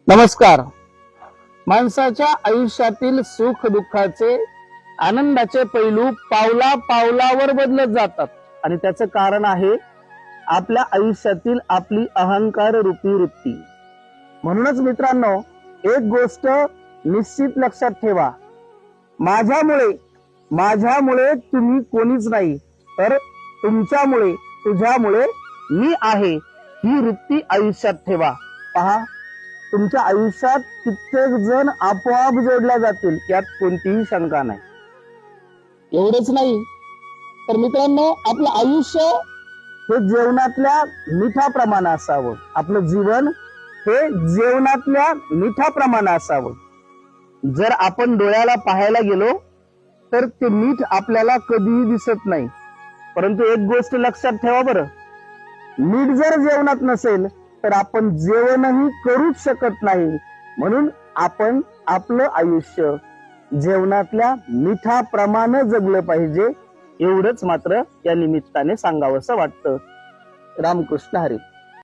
नमस्कार. माणसाच्या आयुष्यातील सुख दुःखाचे आनंदाचे पैलू पावला पावलावर बदलत जातात आणि त्याचं कारण आहे आपल्या आयुष्यातील आपली अहंकार रूपी वृत्ती. म्हणूनच मित्रांनो, एक गोष्ट निश्चित लक्षात ठेवा, माझ्यामुळे तुम्ही कोणीच नाही, तर तुमच्यामुळे तुझ्यामुळे मी आहे, ही वृत्ती आयुष्यात ठेवा. पहा, तुमच्या आयुष्यात कित्येक जण आपोआप जोडल्या जातील, यात कोणतीही शंका नाही. एवढेच नाही तर मित्रांनो, आपलं आयुष्य हे जेवणातल्या मिठाप्रमाणे असावं. आपलं जीवन हे जेवणातल्या मिठाप्रमाणे असावं. जर आपण डोळ्याला पाहायला गेलो तर ते मीठ आपल्याला कधीही दिसत नाही, परंतु एक गोष्ट लक्षात ठेवा बरं, मीठ जर जेवणात नसेल तर आपण जेवणही करूच शकत नाही. म्हणून आपण आपलं आयुष्य जेवणातल्या मिठाप्रमाणे जगलं पाहिजे, एवढंच मात्र या निमित्ताने सांगावंसं वाटतं. रामकृष्ण हरी.